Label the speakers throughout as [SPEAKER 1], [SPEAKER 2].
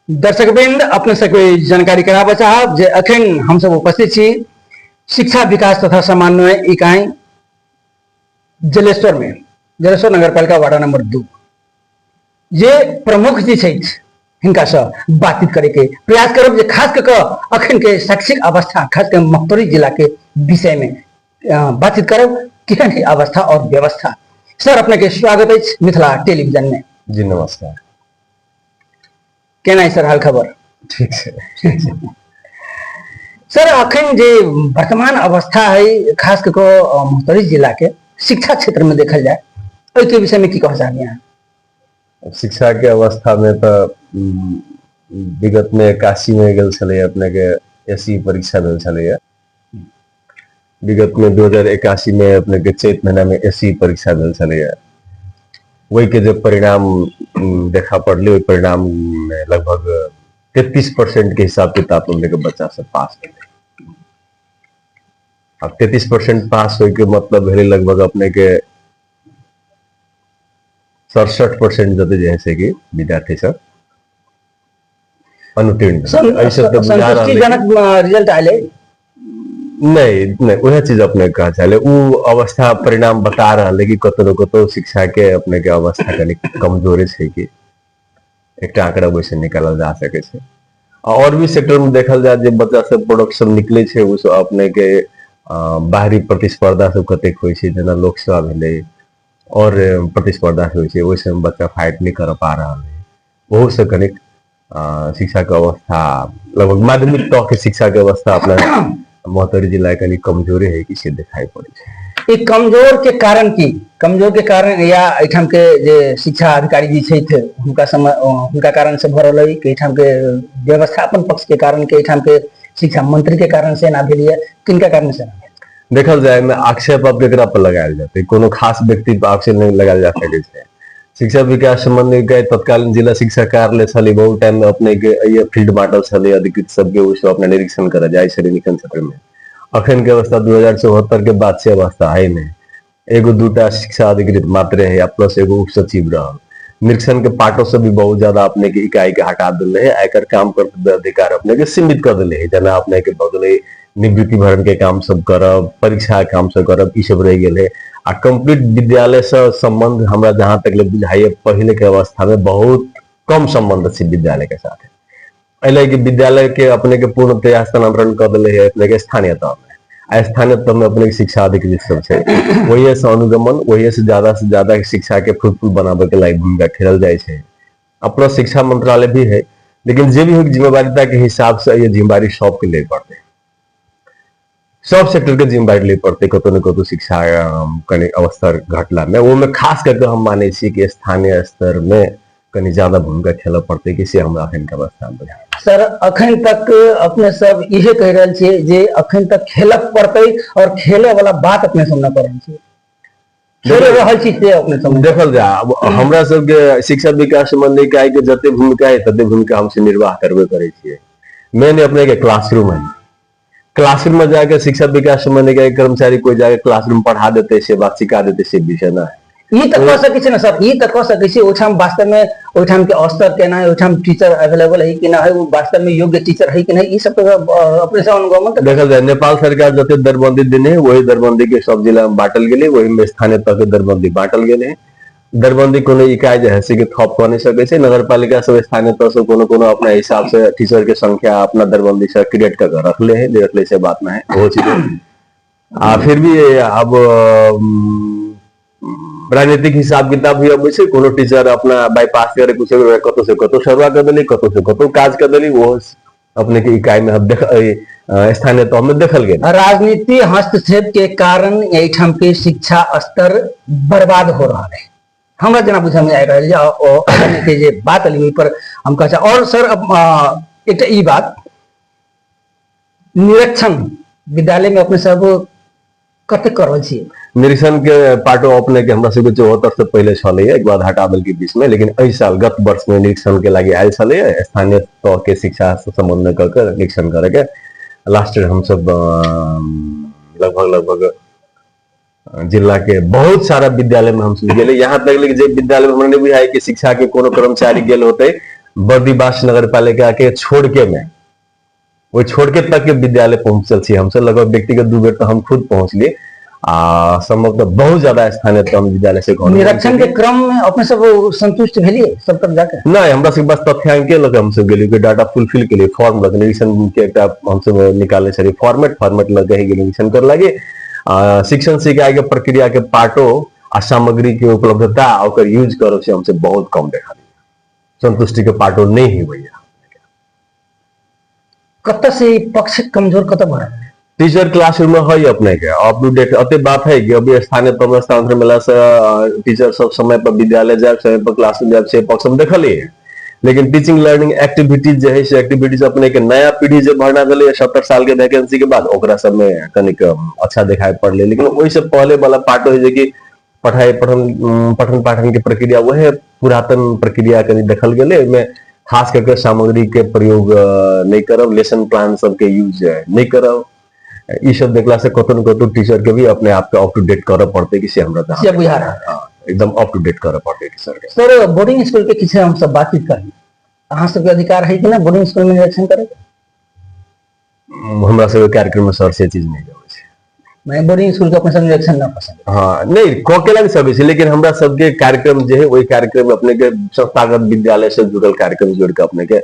[SPEAKER 1] दर्शकवृंद अपने सबके जानकारी कराबा चाहब जे अखन हम सब उपस्थित छी शिक्षा विकास तथा समन्वय इकाई जलेश्वर में, जलेश्वर नगरपालिका वार्ड नंबर 2 जे प्रमुख जी छथि हिनका से बातचीत करे के प्रयास करब जे खास कर अखन के शैक्षिक अवस्था खास कर मक्तौरी जिला के विषय में बातचीत करब केहन है अवस्था और व्यवस्था। सर अपने के स्वागत है मिथिला टेलीविजन में।
[SPEAKER 2] जी नमस्कार।
[SPEAKER 1] केना है सर हाल खबर?
[SPEAKER 2] ठीक है
[SPEAKER 1] सर अखन जे वर्तमान अवस्था है खास कर मक्तौरी जिला के शिक्षा क्षेत्र में देखल जाए ओहि के विषय में की कह चाहब यहाँ?
[SPEAKER 2] शिक्षा के अवस्था में तो विगत में 81 में गेल छले अपने के एसई परीक्षा भेल छले। विगत में 2081 में अपने के चैत महीना में एसई परीक्षा भेल छले। वही के जब परिणाम देखा पड़ले वही परिणाम में लगभग 33% के हिसाब किताब अपने के बच्चा सब पास भेले। अब 33% पास हो के मतलब भेले लगभग अपने के 67% जते जैसे कि विद्यार्थी सब अनुत्तीर्ण।
[SPEAKER 1] संतुष्टिजनक रिजल्ट आले
[SPEAKER 2] नहीं वह चीज अपने कहा चले वो अवस्था परिणाम बता रहा है कि कतो कतो शिक्षा के अपने के अवस्था कनी कमजोरी है कि एक आंकड़ा वैसे निकालल जा सके छे। और भी सेक्टर में देखल जाए जो बच्चा सब प्रोडक्शन निकले छे उस अपने के बाहरी प्रतिस्पर्धा सब कतेक होय छे जना लोकसेवा भेले और प्रतिस्पर्धा होय छे वैसे में बच्चा फाइट नहीं कर पा रहा है। बहुत से कनिक शिक्षा के अवस्था लगभग माध्यमिक तक के शिक्षा के अवस्था अपना मक्तौरी जिला के कमजोरी है कि से दिखाई पड़े।
[SPEAKER 1] एक कमजोर के कारण की कमजोर के कारण या एठाम के जे शिक्षा अधिकारी जी छथि हुनका समय हुनका कारण से भरल है कि एठाम के व्यवस्थापन पक्ष के कारण के एठाम के शिक्षा मंत्री के कारण से ना भेलिए किनका कारण से ना
[SPEAKER 2] देखल जाए में आक्षेप अब केकरा पर लगायल जाते कोनो खास व्यक्ति पर आक्षेप नहीं लगायल जा सके छे। शिक्षा विकास संबंधी के तत्कालीन जिला शिक्षा कार्यालय छली बहुत टाइम में अपने के ये फील्ड बांटल छले अधिकृत सब के उसको अपने निरीक्षण कर जाय छले निरीक्षण क्षेत्र में। अखन के अवस्था 2074 के बाद से अवस्था है नहीं एगो दूटा शिक्षा अधिकृत मात्र है या प्लस एगो उप सचिव रहल। निरीक्षण के पार्टों से भी बहुत ज्यादा अपने के इकाई के हटा दिले है आयकर काम कर अधिकार अपने के सीमित कर दिले है जना अपने के बदले निवृत्ति भरण के काम सब करब परीक्षा के काम सब करब ई सब रह गेले। आ कंप्लीट विद्यालय से संबंध हमरा जहां तक ले बुझाइए पहले के अवस्था में बहुत कम संबंध छे विद्यालय के साथ। पहले कि विद्यालय के अपने के पूर्णतया स्थानांतरण कर दिले है अपने के स्थानीय तौर में। स्थानीय तौर में अपने शिक्षा अधिकृत सब छे वही से अनुगमन वही से ज्यादा शिक्षा के फ्रूटफुल बनावे के लिए भूमिका खेलल जाए छे। अपना शिक्षा मंत्रालय भी है लेकिन जे भी जिम्मेदारिता के हिसाब से ये जिम्मेदारी सबके ले पड़ते सब सेक्टर के जिम्मेदारी ले पड़ते कतो न कतो शिक्षा कनी अवस्था घटला में वो में खास करके हम माने छी कि स्थानीय स्तर में कनी ज्यादा भूमिका खेल पड़ते कि से हमरा अखन के अवस्था में।
[SPEAKER 1] सर अखन तक अपने सब इहे कह रहल छिए जे अखन तक खेल पड़ते और खेले वाला बात अपने सुनना कर रहल छिए खेल रहल छी से अपने समझ
[SPEAKER 2] देखल जा हमरा सब के शिक्षा विकास संबंधी इकाई के जते भूमिका है तते भूमिका हमसे निर्वाह करबे करे छिए। मेन अपने के क्लासरूम है क्लासरूम में जाकर शिक्षा विकास संबंधी के कर्मचारी कोई जाके क्लासरूम पढ़ा देते से बात सिखा देते से विषय ना है
[SPEAKER 1] ई तक कह सकै छै ना सर ई तक कह सकै छै ओठाम वास्तव में ओठाम के स्तर केना है ओठाम टीचर अवेलेबल है कि ना है वो वास्तव में योग्य टीचर है कि नहीं ई सब अपने से अनुगमन
[SPEAKER 2] देखल जाए। नेपाल सरकार जते दरबंदी देने वही दरबंदी के सब जिला में बांटल गेले वही में स्थानीय तक के दरबंदी बांटल गेले। दरबंदी कोनो इकाई जे है से के थप कर नहीं सके छे नगरपालिका सब स्थानीय तौर से कोनो अपना हिसाब से टीचर के संख्या अपना दरबंदी से क्रिएट कर रखले है रखले से बात ना है वो चीज फिर भी अब राजनीतिक हिसाब किताब भी अब से कोनो टीचर अपना बाईपास करे कुछ कतो से कतो सर्वा कर देली कतो से कतो काज कर देली वो अपने के इकाई में अब देख स्थानीय तौर में देखल गया।
[SPEAKER 1] राजनीति हस्तक्षेप के कारण एठाम के शिक्षा स्तर बर्बाद हो रहा है हमरा जना बुझा में आ रहल है जे बात अली पर हम कह और सर एक ई बात निरीक्षण विद्यालय में अपने सब कते करल छी
[SPEAKER 2] निरीक्षण के पार्टो अपने के हमरा सब 74 से पहले छले एक बार हटाबल के बीच में लेकिन एहि साल गत वर्ष में निरीक्षण के लागि आयल छले स्थानीय तौर के शिक्षा से संबंध करके निरीक्षण करे के लास्ट ईयर हम सब लगभग जिला के बहुत सारा विद्यालय में हम सब गेले यहाँ तक जे विद्यालय में हमने बुझाई कि शिक्षा के कोनो कर्मचारी गेल होते बर्दीवास नगर पालिका के छोड़ के में वो छोड़ के तक के विद्यालय पहुंचल छी हमसे लगभग व्यक्तिगत 2 बेर तो हम खुद पहुंचलिए संभवतः बहुत ज्यादा स्थानीय तो हम विद्यालय से घर
[SPEAKER 1] निरीक्षण के क्रम में अपने सब संतुष्ट भेलिए सब तक जाके
[SPEAKER 2] नहीं हमरा सब बस तथ्यांक लग हम सब गेलिए डाटा फुलफिल के लिए फॉर्म लग निरीक्षण के एक हम सब निकाले छे फॉर्मेट लग गए निरीक्षण कर लगे शिक्षण सिखाई के प्रक्रिया के पार्टो आ सामग्री के उपलब्धता और यूज करो से हमसे बहुत कम देखा संतुष्टि के पार्टो नहीं ही भैया
[SPEAKER 1] कत से पक्ष कमजोर कत भर
[SPEAKER 2] टीचर क्लासरूम में है अपने के अप टू डेट अते बात है कि अभी स्थानीय तम स्थानांतरण मिला से टीचर सब समय पर विद्यालय जाए समय पर क्लास में जाए से पक्ष हम देखलिए लेकिन टीचिंग लर्निंग एक्टिविटीज जो है से एक्टिविटीज अपने के नया पीढ़ी जो भरना गले 70 साल के वैकेंसी के बाद ओकरा सब में कनिक अच्छा दिखाई पड़ले लेकिन वही से पहले वाला पार्ट है कि पठन पाठन के प्रक्रिया वह पुरातन प्रक्रिया कनी देखल गेले में खास करके सामग्री के प्रयोग नहीं करब लेसन प्लान सबके यूज नहीं करब ये सब देखला से कतन कतन टीचर के भी अपने आप के अप टू डेट करे पड़ते कि से हमरा
[SPEAKER 1] से बुझा
[SPEAKER 2] एकदम अप टू डेट करे पड़ते टीचर के
[SPEAKER 1] सर बोर्डिंग स्कूल के किसी हम सब बातचीत करी अहाँ सबके अधिकार है कि ना बोर्डिंग स्कूल में निरीक्षण करे
[SPEAKER 2] हमरा सब कार्यक्रम में सर से चीज नहीं जावे छै
[SPEAKER 1] मैं बोर्डिंग स्कूल के अपने सब निरीक्षण ना पसंद
[SPEAKER 2] हां नहीं कोकेला भी सब छै लेकिन हमरा सबके कार्यक्रम जे है वही कार्यक्रम अपने के संस्थागत विद्यालय से जुड़ल कार्यक्रम जोड़ के अपने के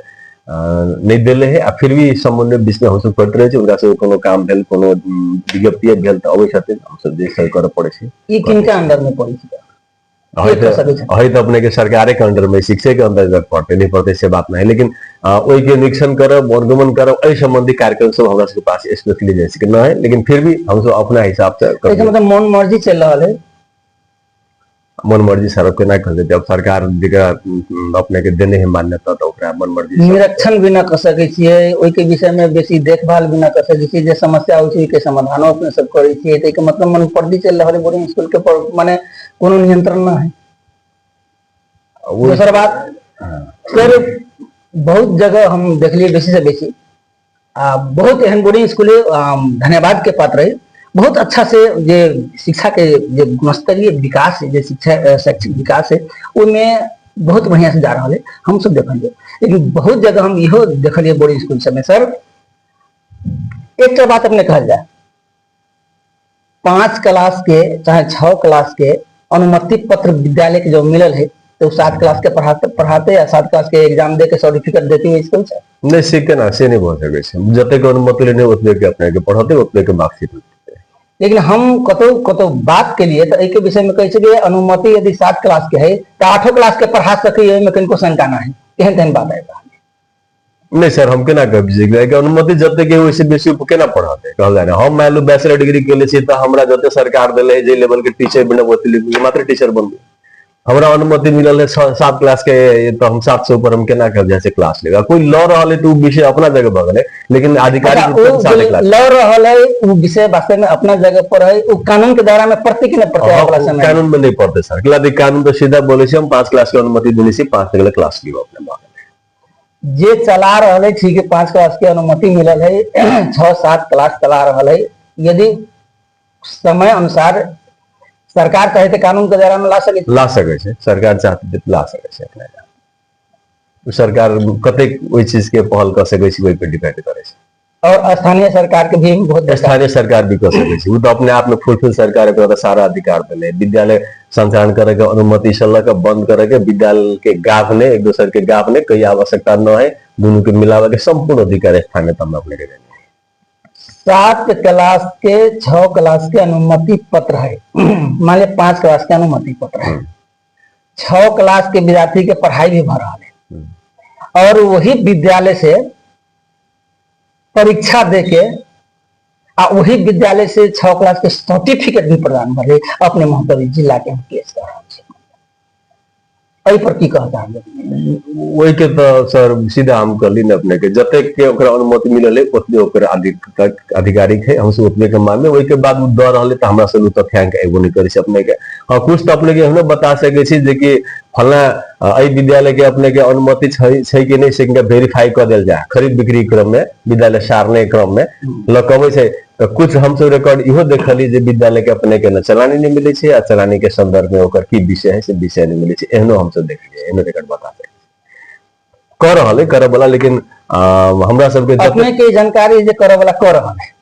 [SPEAKER 2] नहीं दिले है आ फिर भी समन्वय बीच में हम सब करते रहे उनका से कोनो काम भेल कोनो विज्ञप्ति भेल त अबै छथिन हम सब जे सही करे पड़े छै
[SPEAKER 1] ई किनका अंडर में पड़ी छै
[SPEAKER 2] है तो अपने के सरकार के अंडर में शिक्षा के अंदर पड़ते नहीं पड़ते से बात नहीं लेकिन वही के निरीक्षण करब अनुगमन करब ए संबंधी कार्यक्रम सब हमरा के पास स्पेशली जैसे कि न है लेकिन फिर भी हम सब अपना हिसाब से
[SPEAKER 1] मतलब मन मर्जी चल रहा है
[SPEAKER 2] मन मर्जी सर के नहीं कर देते अब सरकार अपने के देने है मान्यता तो मन मर्जी
[SPEAKER 1] निरीक्षण भी ना कर सके छिए ओई के विषय में बेसी देखभाल भी ना कर सके छिए जे समस्या होई छै के समाधान अपने सब करै छिए त के मतलब मन पर्दी चल रहा है बोर्डिंग स्कूल के माने कोनो नियंत्रण ना है दूसरा बात सर बहुत जगह हम देखलिए बेसी से बेसी बहुत एहन बोर्डिंग स्कूल धन्यवाद के पात्र है बहुत अच्छा से जे शिक्षा के जे गुणस्तरीय विकास है जे शिक्षा शैक्षिक विकास है उनमें बहुत बढ़िया से जा रहा है हम सब देखलिए लेकिन बहुत जगह हम इहो देखलिए बोर्डिंग स्कूल सब में सर एक बात अपने कहल जाए 5 क्लास के चाहे 6 क्लास के अनुमति पत्र विद्यालय के जो मिलल है तो 7 क्लास के पढ़ाते या 7 क्लास के एग्जाम दे के सर्टिफिकेट देते हुए स्कूल से
[SPEAKER 2] नहीं सीखे ना से नहीं बोल सके जते के अनुमति लेने उतने के अपने के पढ़ाते उतने के मार्कशीट
[SPEAKER 1] लेकिन हम कतो बात के लिए तो एक विषय में कहे कि अनुमति यदि 7 क्लास के है तो 8 क्लास के पढ़ा सके में किनको शंका ना है एहन बात है
[SPEAKER 2] नहीं सर हम केना कह अनुमति जते के वैसे बेसी केना पढ़ाते कहल जाय हम मान लो बैचलर डिग्री के लिए तो हमरा जते सरकार देले जे लेवल के टीचर बिना ओते मात्र टीचर बनबे हमरा अनुमति मिलल है 7 क्लास के तो हम 7 से ऊपर हम केना कर जैसे क्लास लेगा कोई लॉ रहल है तो विषय अपना जगह बगल है लेकिन आधिकारिक
[SPEAKER 1] लॉ रहल है वो विषय वास्तव में अपना जगह पर है वो कानून के दायरा में पड़ते कि नहीं पड़ते
[SPEAKER 2] कानून में नहीं पड़ते सर क्लास कानून तो सीधा बोले हम 5 क्लास की अनुमति देने से 5 तक क्लास ली अपने बात
[SPEAKER 1] जे चला रहा है ठीक है 5 क्लास की अनुमति मिलल है 6-7 क्लास चला रहा है यदि समय अनुसार सरकार चाहे तो कानून के दायरा में ला सके
[SPEAKER 2] सरकार चाहती ला सके सरकार कतेक ओई चीज के पहल कर सके वही पे डिपेंड करे
[SPEAKER 1] और स्थानीय सरकार के भी बहुत
[SPEAKER 2] स्थानीय सरकार भी कर सके वो तो अपने आप में फुलफिल सरकार के सारा अधिकार दिले विद्यालय संचालन करे के अनुमति सल्ला का बंद करे के विद्यालय के गाफ ने एक दूसरे के गाफ ने कोई आवश्यकता न है दोनों के मिलावा के संपूर्ण अधिकार स्थानीय तम अपने के
[SPEAKER 1] 7 क्लास के 6 क्लास के अनुमति पत्र है मान लिया 5 क्लास के अनुमति पत्र है 6 क्लास के विद्यार्थी के पढ़ाई भी भर रहा है और वही विद्यालय से परीक्षा देके वही विद्यालय से 6 क्लास के सर्टिफिकेट भी प्रदान करे अपने महोदय जिला के हम केस कर रहा पर की कहता है
[SPEAKER 2] वही के तो सर सीधा हम कहली न अपने के जते के ओकरा अनुमति मिलल है ओतने ओकर आधिकारिक है हम सब उतने के मान वही के बाद द रहले त हमरा सब तथ्यांक एगो नहीं करी अपने के हां कुछ तो अपने के हम बता सके छी जे कि फलना एई विद्यालय के अपने के अनुमति छै कि नहीं से वेरीफाई कर देल जाए खरीद बिक्री क्रम में विद्यालय सारने क्रम में लकबै छै तो कुछ हम सब रिकॉर्ड इहो देखली जे विद्यालय के अपने के न चलानी नहीं मिले छै आ चलानी के संदर्भ में ओकर की विषय है से विषय नहीं मिले छै एहनो हम सब देखलिए एहनो रिकॉर्ड बता कर रहा है करे वाला, लेकिन हमरा सबके जब
[SPEAKER 1] अपने के जानकारी जे करे वाला कर रहल है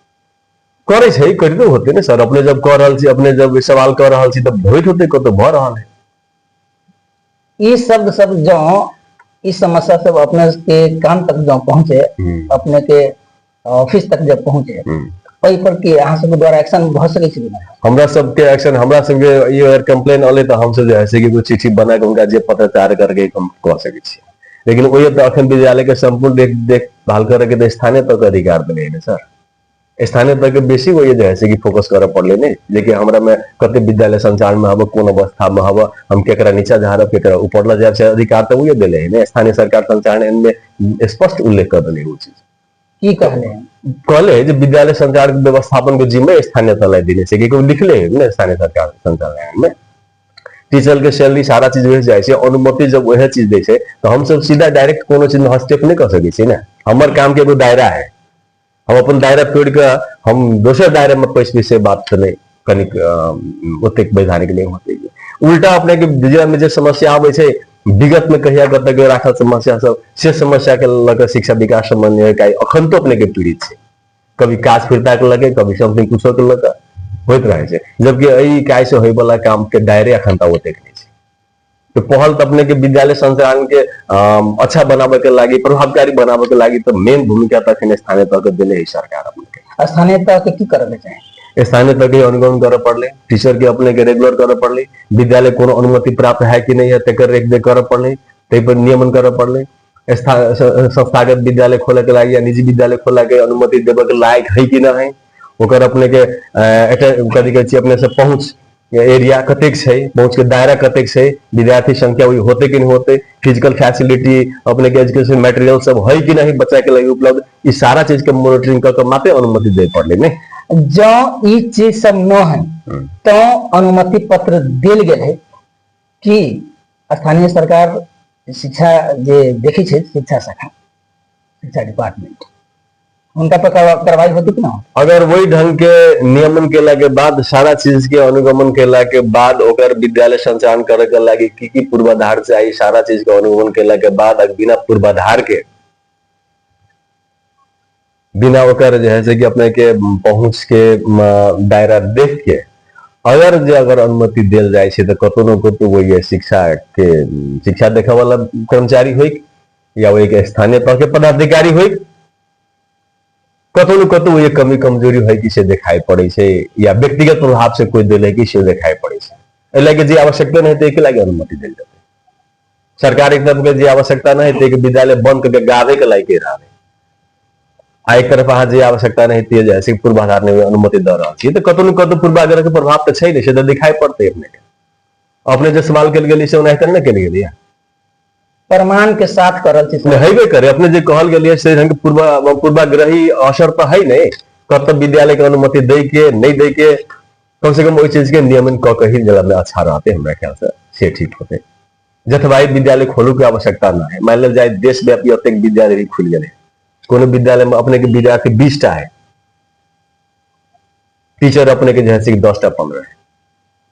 [SPEAKER 2] करे छै करितो होते ने सर। अपने जब कर रहल छी, अपने जब सवाल कर रहल छी तब होइत होते कतो भ रहल है।
[SPEAKER 1] ई शब्द सब जो ई समस्या सब अपने के कान तक जो पहुंचे, अपने के ऑफिस तक जब पहुंचे, ओई पर की अहाँ सब द्वारा एक्शन भ सकै छै?
[SPEAKER 2] हमरा सबके एक्शन, हमरा सबके ये अगर कंप्लेन अले तो हम सब जे है से कि कोई चिट्ठी बना के उनका जे पत्रचार करके हम कह सकै छी। लेकिन ओए तो अखन विद्यालय के संपूर्ण देखभाल करे के स्थानीय तक अधिकार देले है सर। स्थानीय तक के बेसी वही जो है से कि फोकस करे पड़ले ने, लेकिन हमरा में कते विद्यालय संचालन में हब कोन अवस्था में हब, हम केकरा नीचा झाड़ब केकरा ऊपर ला जाब से अधिकार तो वही देले है ने। स्थानीय सरकार संचालन में स्पष्ट उल्लेख कर देले वो चीज।
[SPEAKER 1] की कहले हैं?
[SPEAKER 2] कहले जे विद्यालय संचालन व्यवस्थापन के जिम्मे स्थानीय तय देने से कि लिखले है ने स्थानीय सरकार संचालन में। टीचर के सैलरी सारा चीज भेज जाए, अनुमति जब वह चीज दे छे तो हम सब सीधा डायरेक्ट कोनो चीज में हस्तक्षेप नहीं कर सके छी ना। हमर काम के एगो दायरा है, हम अपन दायरा तोड़ के हम दोसर दायरे में पैसे से बात करने कनिक ओतेक वैधानिक नहीं होते। उल्टा अपने के जिला में जो समस्या आवे छे विगत में कहिया गत के राखल समस्या सब से समस्या के लगे शिक्षा विकास संबंधी इकाई अखन तो अपने के पीड़ित छे। कभी काज फिरता के लगे, कभी समथिंग कुछ के लगे होइत रहे छे, जबकि एई इकाई से होय वाला काम के दायरे अखन तक ओतेक नहीं छे। तो पहल तो अपने के विद्यालय संचालन के अच्छा बनावे के लागी, प्रभावकारी बनावे के लागी तो मेन भूमिका तक स्थानीय तक के देले है सरकार। अपने के
[SPEAKER 1] स्थानीय तक के की करे के चाही?
[SPEAKER 2] स्थानीय तक के अनुगमन करे पड़ले, टीचर के अपने के रेगुलर करे पड़ले, विद्यालय कोनो अनुमति प्राप्त है कि नहीं है तेकर रेख देख करे पड़ले, ते पर नियमन करे पड़ले। संस्थागत विद्यालय खोले के लागी या निजी विद्यालय खोला के अनुमति देवे के लायक है कि ना है, ओकर अपने के कथी कहै छी अपने से पहुंच एरिया कतेक छै, पहुंच के दायरा कतेक छै, विद्यार्थी संख्या वही होते कि नहीं होते, फिजिकल फैसिलिटी अपने के एजुकेशन मटेरियल सब है कि नहीं बच्चा के लिए उपलब्ध, ये सारा चीज के मॉनिटरिंग करके मात्र अनुमति दे पड़ले ने।
[SPEAKER 1] जो ई चीज सब न है तो अनुमति पत्र देल गेल है कि स्थानीय सरकार शिक्षा जे देखी छे शिक्षा शाखा शिक्षा डिपार्टमेंट उनका पर कार्रवाई होती कि ना?
[SPEAKER 2] अगर वही ढंग के नियमन केला के बाद सारा चीज के अनुगमन केला के बाद ओकर विद्यालय संचालन करे के लागी की पूर्वाधार चाहिए, सारा चीज के अनुगमन केला के बाद बिना पूर्वाधार के बिना ओकर जो है से कि अपने के पहुंच के दायरा देख के अगर अनुमति देल जाए छे तो कतो न कतो वही शिक्षा देखे वाला कर्मचारी हो या वही के स्थानीय तौर के पदाधिकारी हो, कतो न कतो ये कमी कमजोरी है कि से दिखाई पड़े छे या व्यक्तिगत प्रभाव से कोई दिले कि से दिखाई पड़े छे। ए लागे जे आवश्यकता नहीं ते के लागे अनुमति देल जाते। सरकार एक तरफ के जे आवश्यकता नहीं ते के विद्यालय बंद करके गावे के लायक रहा है, एक तरफ अहाँ जे आवश्यकता नहीं ते जैसे पूर्वाधार ने अनुमति द रहा छी तो कतो न कतो पूर्वाग्रह के प्रभाव तो छै नहीं से तो दिखाई पड़ते अपने जो सवाल कल गेली से नहीं करने के लिए
[SPEAKER 1] प्रमाण के साथ करल छी
[SPEAKER 2] हेबे करे। अपने जो कहल गेलिए से ढंग पूर्वाग्रही असर तो है नहीं, कब तक विद्यालय के अनुमति दे के नहीं दे के कम से कम वही चीज के नियमन क के ही जगह में अच्छा रहते हमरा ख्याल से ठीक होते। जथवाई विद्यालय खोलू के आवश्यकता ना है, मान लो जाए देशव्यापी अतेक विद्यालय खुल गए, कोनो विद्यालय में अपने के विद्यार्थी 20टा है, टीचर अपने के जैसे 10टा 15 है,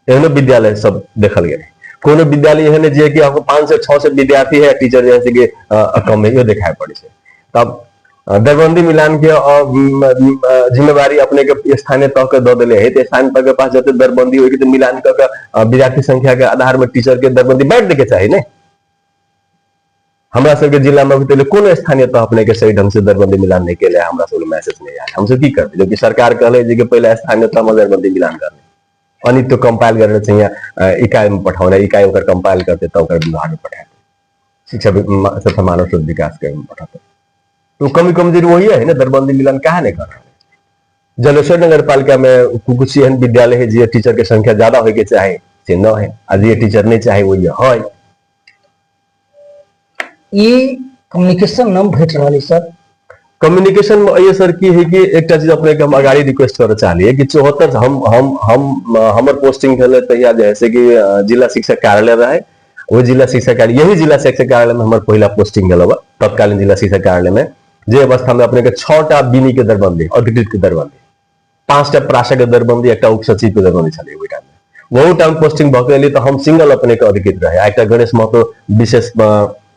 [SPEAKER 2] एहनो विद्यालय सब देखल गए। कोनो विद्यालय एहन जे कि 5 से 6 से विद्यार्थी है, टीचर जैसे कि कम है, यो दिखाई पड़े छे। तब दरबंदी मिलान के जिम्मेवारी अपने के स्थानीय तौर के दे दिले है, तो स्थानीय तौर के पास जते दरबंदी होगी तो मिलान के विद्यार्थी संख्या के आधार में टीचर के दरबंदी बैठ देके चाहिए ने। हमरा सबके जिला में भी कोनो स्थानीय तौर अपने के सही ढंग से दरबंदी मिलान नहीं केले, हमरा सब मैसेज नहीं आया, हम सब की करते जबकि सरकार कहले जे कि पहले स्थानीय तौर में दरबंदी मिलान करने अनि तो कंपाइल करने चाहिए इकाई में पठाउने, इकाई ओकर कंपाइल करते तो ओकर विभाग में पठाते, शिक्षा तथा मानव स्रोत विकास के पठाते। तो कमी कमजोरी वही है ना, दरबंदी मिलान कहा नहीं कर रहा है। जलेश्वर नगर पालिका में कुछ एहन विद्यालय है जे टीचर के संख्या ज्यादा होय के चाहे से न है, आज ये टीचर नहीं चाहे वो है।
[SPEAKER 1] ये कम्युनिकेशन न भेट रहा है सर।
[SPEAKER 2] कम्युनिकेशन में ये सर की है कि एक चीज अपने के हम अगाड़ी रिक्वेस्ट करे चाहिए कि 74 हमर पोस्टिंग भेले तहिया जैसे कि जिला शिक्षा कार्यालय रहे, वो जिला शिक्षा कार्यालय यही जिला शिक्षा कार्यालय में हमर पहला पोस्टिंग भेल बा तत्कालीन जिला शिक्षा कार्यालय में, जे अवस्था में अपने के 6टा बीनी के दरबंदी, अधिकृत के दरबंदी, 5टा प्राशा के दरबंदी, एक उप सचिव के दरबंदी चले ओइ टाइम में। वही टाइम पोस्टिंग भके तो हम सिंगल अपने के अधिकृत रहे, एक गणेश महतो विशेष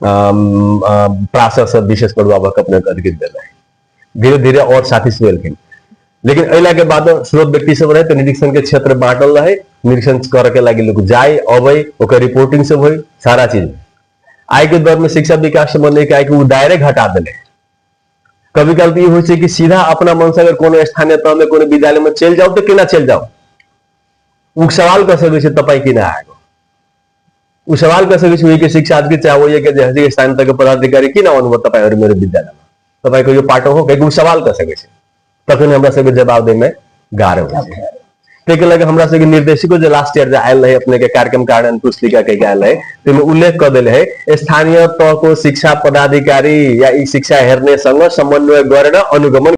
[SPEAKER 2] प्रासर सब विशेष प्रभावक अपने अधिकृत दिल है धीरे धीरे और साथी से वेलखिन लेकिन अला के बाद स्रोत व्यक्ति सब रहे तो निरीक्षण के क्षेत्र बांटल रहे निरीक्षण करे के लगे लोग जाए अबै ओकर रिपोर्टिंग सब हो सारा चीज आय के दौर में शिक्षा विकास संबंधी इकाई के दायरे घटा दिले कभी काल तो ये हो कि सीधा अपना मन से अगर कोनो स्थानीय तह में कोनो विद्यालय में चल जाओ तो केना चल जाओ उ सवाल कर सके छै तपाई कि ना आएगो उ सवाल कर सके छै कि शिक्षा अधिकारी चाहे ये कि हजी स्थानीय तह के पदाधिकारी कि ना अनुभव तपाई और मेरे विद्यालय में तपाई को जो पाठो हो कि उ सवाल कर सके छै तखन हमरा सबके जवाब दे में गार हो छै तेके लगे हमरा सबके निर्देशको जो लास्ट ईयर आयल रहे अपने के कार्यक्रम कार्यान्वयन पुस्तिका के आयल है तेमे उल्लेख कर देले है स्थानीय तह को शिक्षा पदाधिकारी या ई शिक्षा हेर्ने संग समन्वय गरेर अनुगमन